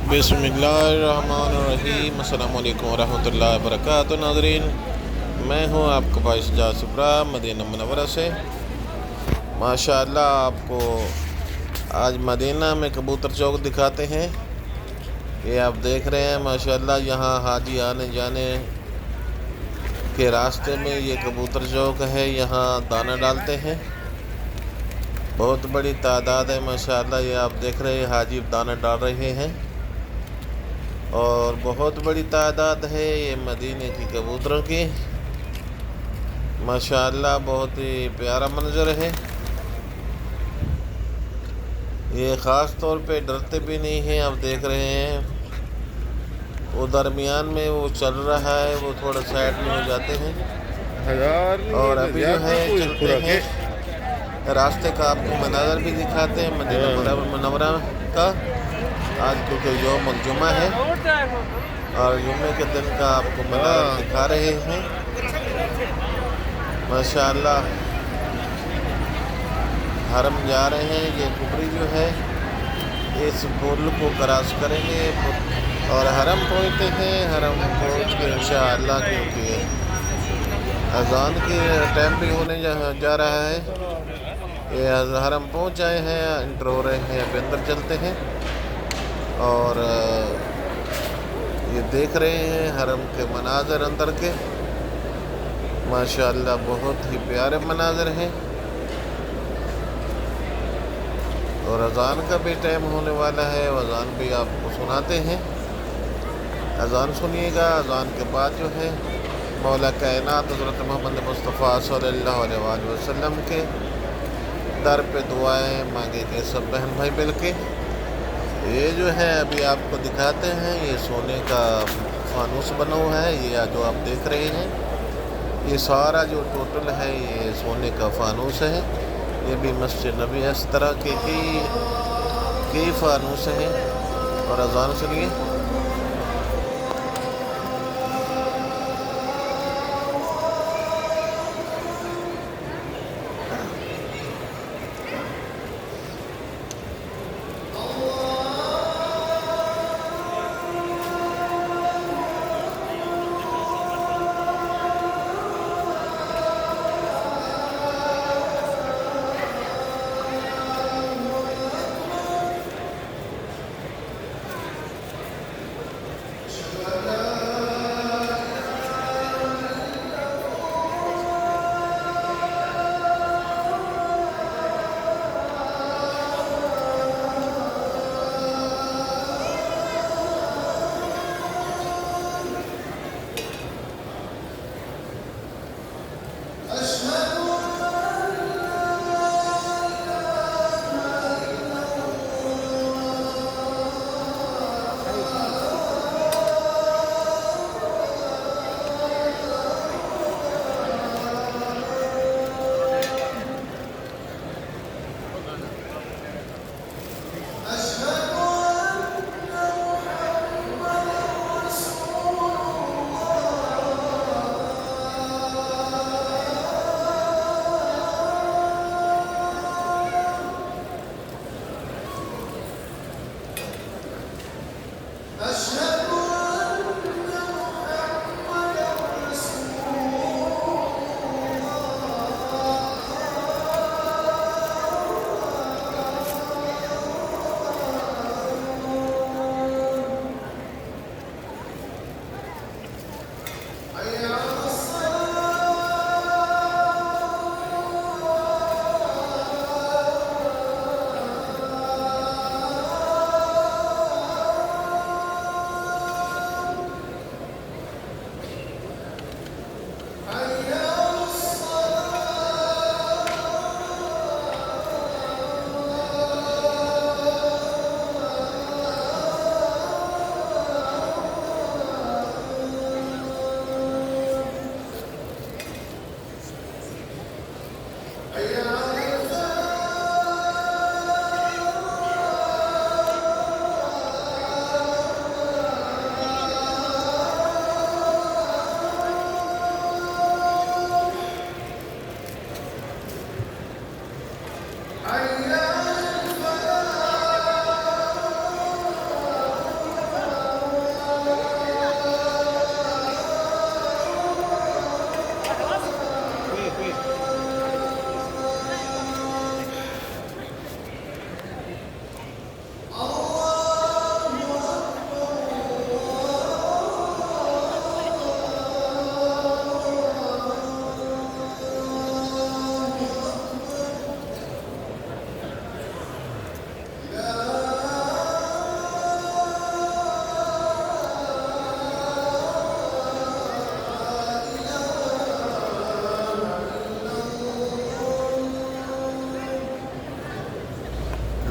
بسم اللہ الرحمن الرحیم۔ السلام علیکم ورحمۃ اللہ وبرکاتہ۔ ناظرین، میں ہوں آپ کا بھائی سجاد سپرا مدینہ منورہ سے۔ ماشاءاللہ آپ کو آج مدینہ میں کبوتر چوک دکھاتے ہیں۔ یہ آپ دیکھ رہے ہیں ماشاءاللہ، یہاں حاجی آنے جانے کے راستے میں یہ کبوتر چوک ہے، یہاں دانہ ڈالتے ہیں۔ بہت بڑی تعداد ہے ماشاءاللہ، یہ آپ دیکھ رہے ہیں حاجی دانہ ڈال رہے ہیں، اور بہت بڑی تعداد ہے یہ مدینے کی کبوتروں کی۔ ماشاءاللہ بہت ہی پیارا منظر ہے۔ یہ خاص طور پہ ڈرتے بھی نہیں ہیں، آپ دیکھ رہے ہیں وہ درمیان میں وہ چل رہا ہے، وہ تھوڑا سائڈ میں ہو جاتے ہیں، اور ابھی جو ہے چلتے ہیں۔ راستے کا آپ کو مناظر بھی دکھاتے ہیں مدینہ منورہ کا، آج کیونکہ یوم الجمعہ ہے اور جمعے کے دن کا آپ کو مناظر دکھا رہے ہیں۔ ماشاءاللہ حرم جا رہے ہیں، یہ کبری جو ہے اس پل کو کراس کریں گے اور حرم پہنچتے ہیں۔ حرم پہنچ کے انشاءاللہ، کیونکہ اذان کے ٹائم بھی ہونے جا رہا ہے، یہ حرم پہنچ جائے ہیں، انٹر ہو رہے ہیں، اب اندر چلتے ہیں۔ اور یہ دیکھ رہے ہیں حرم کے مناظر اندر کے، ماشاءاللہ بہت ہی پیارے مناظر ہیں۔ اور اذان کا بھی ٹائم ہونے والا ہے، اذان بھی آپ کو سناتے ہیں۔ اذان سنیے گا، اذان کے بعد جو ہے مولا کائنات حضرت محمد مصطفیٰ صلی اللہ علیہ وآلہ وسلم کے در پہ دعائیں مانگے گے سب بہن بھائی مل کے۔ یہ جو ہے ابھی آپ کو دکھاتے ہیں، یہ سونے کا فانوس بنا ہوا ہے، یہ جو آپ دیکھ رہے ہیں یہ سارا جو ٹوٹل ہے یہ سونے کا فانوس ہے۔ یہ بھی مسجد نبی اس طرح کے کئی فانوس ہیں۔ اور اذان سنیے۔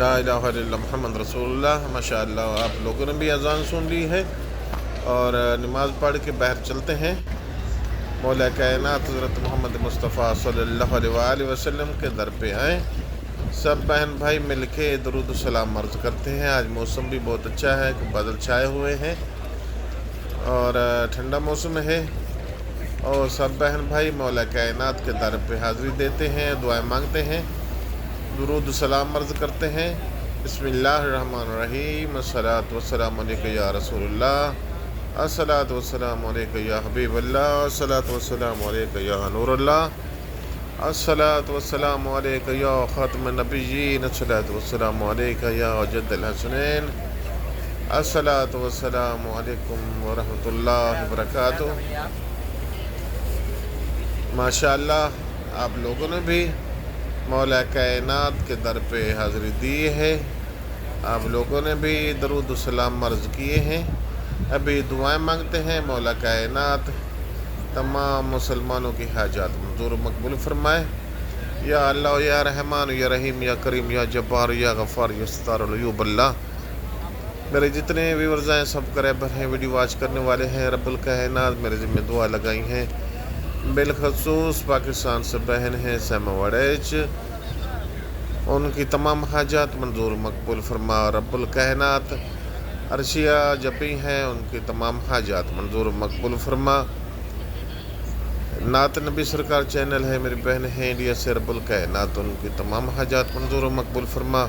لا الہ الا اللہ محمد رسول اللہ۔ ماشاءاللہ آپ لوگوں نے بھی اذان سن لی ہے اور نماز پڑھ کے باہر چلتے ہیں۔ مولا کائنات حضرت محمد مصطفیٰ صلی اللہ علیہ وآلہ وسلم کے در پہ آئیں، سب بہن بھائی مل کے درود و سلام عرض کرتے ہیں۔ آج موسم بھی بہت اچھا ہے، بادل چھائے ہوئے ہیں اور ٹھنڈا موسم ہے، اور سب بہن بھائی مولا کائنات کے در پہ حاضری دیتے ہیں، دعائیں مانگتے ہیں، درود و سلام عرض کرتے ہیں۔ بسم اللہ الرحمن الرحیم۔ الصلاۃ والسلام علیکہ یا رسول اللہ، الصلاۃ والسلام علیکہ یا حبیب اللہ، الصلاۃ والسلام علیکہ یا نور اللہ، الصلاۃ والسلام علیکہ یا خاتم النبیین، الصلاۃ والسلام علیکہ یا جد الحسنین، الصلاۃ والسلام علیکم ورحمۃ اللہ وبرکاتہ۔ ماشاءاللہ آپ لوگوں نے بھی مولا کائنات کے در پہ حاضری دی ہے، آپ لوگوں نے بھی درود و سلام عرض کیے ہیں۔ ابھی دعائیں مانگتے ہیں، مولا کائنات تمام مسلمانوں کی حاجات منظور و مقبول فرمائے۔ یا اللہ یا رحمان یا رحیم یا کریم یا جبار یا غفار یا ستار العیوب اللہ۔ میرے جتنے ویورز ہیں سب کرے ہیں، ویڈیو واچ کرنے والے ہیں، رب الکائنات میرے ذمہ دعا لگائی ہیں، بالخصوص پاکستان سے بہن ہیں سیما وڑیچ، ان کی تمام حاجات منظور مقبول فرما۔ رب الکائنات عرشیہ جبی ہیں، ان کی تمام حاجات منظور مقبول فرما۔ نعت نبی سرکار چینل ہے، میری بہن ہیں انڈیا سے، رب الکائنات ان کی تمام حاجات منظور مقبول فرما۔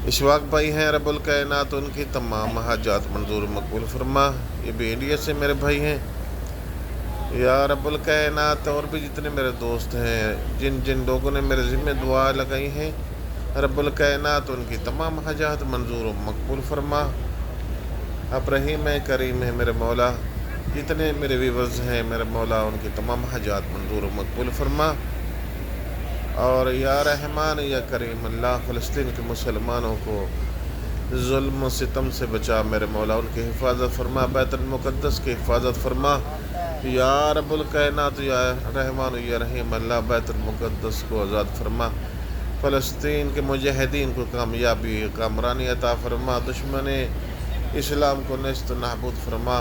اشواق بھائی ہیں، رب الکائنات ان کی تمام حاجات منظور مقبول فرما، یہ بھی انڈیا سے میرے بھائی ہیں۔ یا رب الکائنات اور بھی جتنے میرے دوست ہیں، جن جن لوگوں نے میرے ذمہ دعا لگائی ہیں، رب الکائنات ان کی تمام حاجات منظور و مقبول فرما۔ اب رحیم ہے، کریم ہے میرے مولا، جتنے میرے ویورز ہیں میرے مولا ان کی تمام حاجات منظور و مقبول فرما۔ اور یا رحمان یا کریم اللہ فلسطین کے مسلمانوں کو ظلم و ستم سے بچا میرے مولا، ان کی حفاظت فرما، بیت المقدس کی حفاظت فرما۔ یا رب الکائنات یا رحمان یا رحیم اللہ بیت المقدس کو آزاد فرما، فلسطین کے مجاہدین کو کامیابی کامرانی عطا فرما، دشمن اسلام کو نیست و نابود فرما۔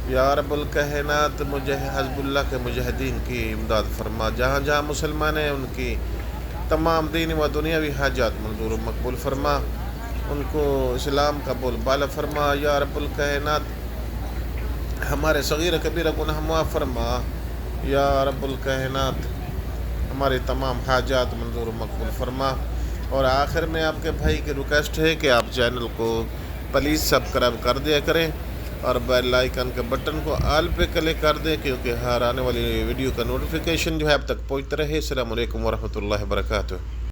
یا رب الکائنات حزب اللہ کے مجاہدین کی امداد فرما، جہاں جہاں مسلمان ہیں ان کی تمام دینی و دنیاوی حاجات منظور و مقبول فرما، ان کو اسلام کا بول بالا فرما۔ یا رب الکائنات ہمارے صغیر کبیر گناہ معاف فرما۔ یا رب الکائنات ہمارے تمام حاجات منظور و مقبول فرما۔ اور آخر میں آپ کے بھائی کی ریکویسٹ ہے کہ آپ چینل کو پلیز سبسکرائب کر دیا کریں اور بیل آئیکن کے بٹن کو آل پہ کلک کر دیں، کیونکہ ہر آنے والی ویڈیو کا نوٹیفیکیشن جو ہے اب تک پہنچتا رہے۔ السلام علیکم ورحمۃ اللہ وبرکاتہ۔